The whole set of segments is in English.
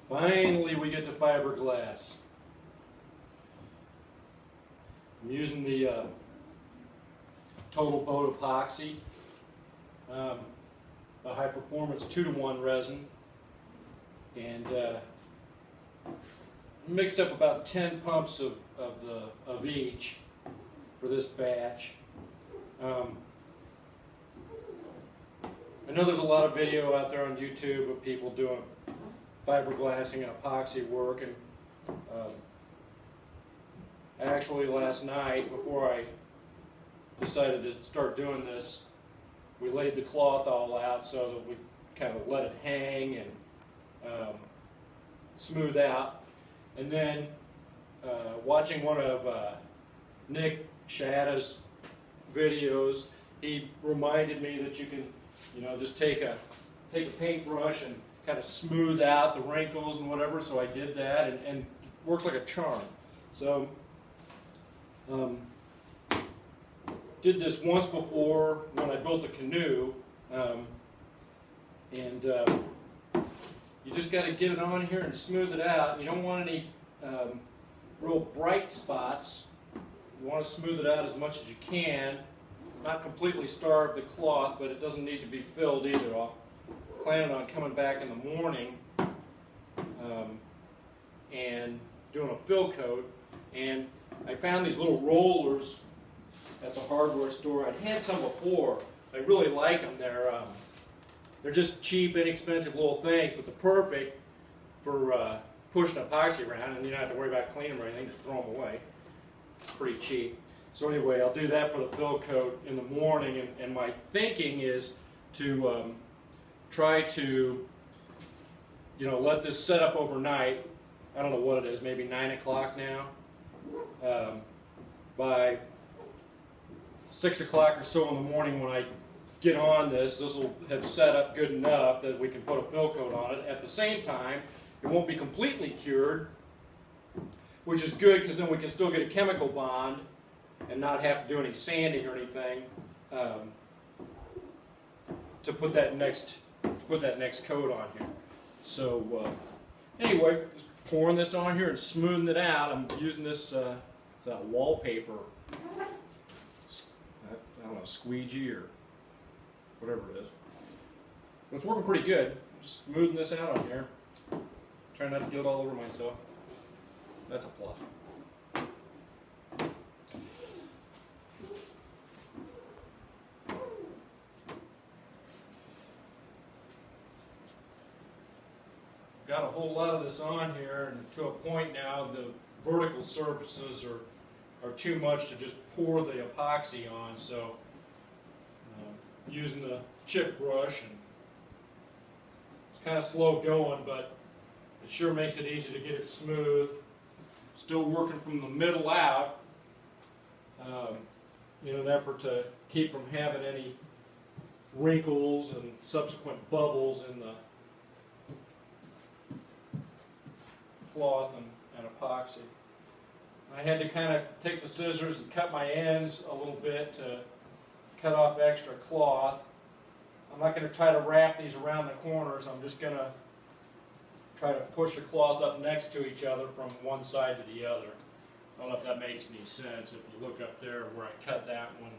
Finally, we get to fiberglass. I'm using the Total Boat epoxy, the high performance 2-to-1 resin, and mixed up about 10 pumps of each for this batch. I know there's a lot of video out there on YouTube of people doing fiberglassing and epoxy work, and actually last night, before I decided to start doing this, we laid the cloth all out so that we kind of let it hang and smooth out. And then watching one of Nick Shada's videos, he reminded me that you can, just take a paintbrush and kind of smooth out the wrinkles and whatever. So I did that, and it works like a charm. So did this once before when I built the canoe, and you just got to get it on here and smooth it out. You don't want any real bright spots. You want to smooth it out as much as you can. Not completely starve the cloth, but it doesn't need to be filled either. I'm planning on coming back in the morning and doing a fill coat. And I found these little rollers at the hardware store. I'd had some before. I really like them. They're just cheap, inexpensive little things, but they're perfect for pushing epoxy around, and you don't have to worry about cleaning them or anything. Just throw them away. Pretty cheap. So anyway, I'll do that for the fill coat in the morning, and my thinking is to try to, let this set up overnight. I don't know what it is, maybe 9 o'clock now. By 6 o'clock or so in the morning, when I get on this will have set up good enough that we can put a fill coat on it. At the same time, it won't be completely cured, which is good because then we can still get a chemical bond and not have to do any sanding or anything to put that next coat on here. So anyway, just pouring this on here and smoothing it out. I'm using this wallpaper, I don't know, squeegee or whatever it is. But it's working pretty good. Just smoothing this out on here. Trying not to get it all over myself. That's a plus. Got a whole lot of this on here, and to a point now the vertical surfaces are too much to just pour the epoxy on, so using the chip brush, and it's kind of slow going, but it sure makes it easy to get it smooth. Still working from the middle out in an effort to keep from having any wrinkles and subsequent bubbles in the cloth and epoxy. I had to kind of take the scissors and cut my ends a little bit to cut off extra cloth. I'm not going to try to wrap these around the corners. I'm just going to try to push the cloth up next to each other from one side to the other. I don't know if that makes any sense. If you look up there where I cut that one,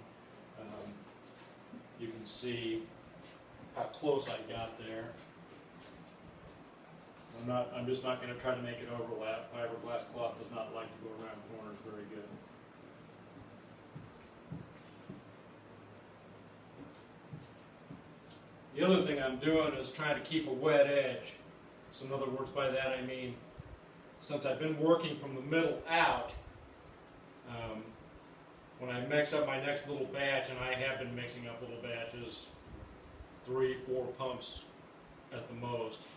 you can see how close I got there. I'm just not going to try to make it overlap. Fiberglass cloth does not like to go around corners very good. The other thing I'm doing is trying to keep a wet edge. So in other words, by that I mean, since I've been working from the middle out, when I mix up my next little batch, and I have been mixing up little batches, 3-4 pumps at the most,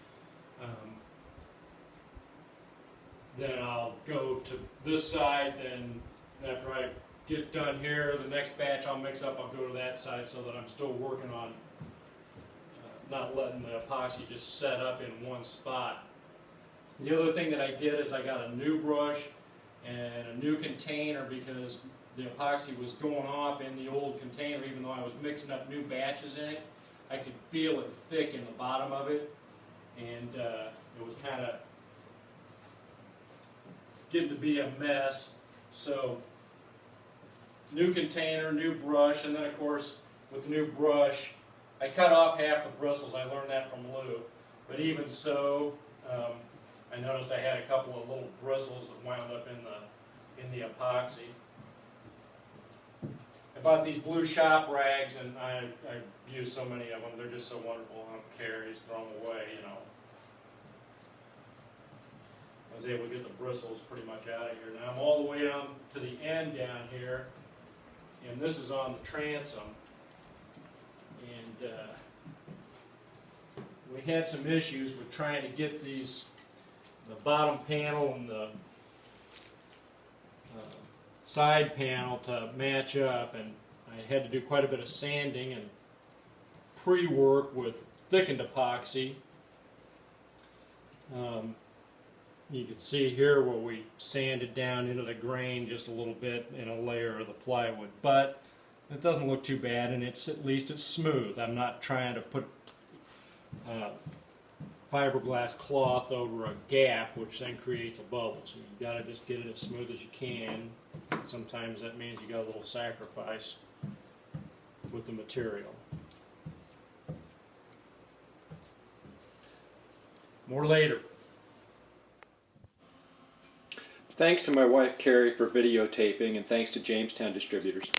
then I'll go to this side, then after I get done here, the next batch I'll mix up, I'll go to that side, so that I'm still working on not letting the epoxy just set up in one spot. The other thing that I did is I got a new brush and a new container, because the epoxy was going off in the old container. Even though I was mixing up new batches in it, I could feel it thick in the bottom of it, and it was kind of getting to be a mess. So new container, new brush, and then of course with the new brush, I cut off half the bristles. I learned that from Lou. But even so, I noticed I had a couple of little bristles that wound up in the epoxy. I bought these blue shop rags, and I use so many of them. They're just so wonderful. I don't care. Just throw them away, you know. I was able to get the bristles pretty much out of here. Now I'm all the way down to the end down here, and this is on the transom. And we had some issues with trying to get the bottom panel and the side panel to match up, and I had to do quite a bit of sanding and pre-work with thickened epoxy. You can see here where we sanded down into the grain just a little bit in a layer of the plywood, but it doesn't look too bad, and at least it's smooth. I'm not trying to put fiberglass cloth over a gap, which then creates a bubble. So you've got to just get it as smooth as you can. Sometimes that means you got a little sacrifice with the material. More later. Thanks to my wife Carrie for videotaping, and thanks to Jamestown Distributors.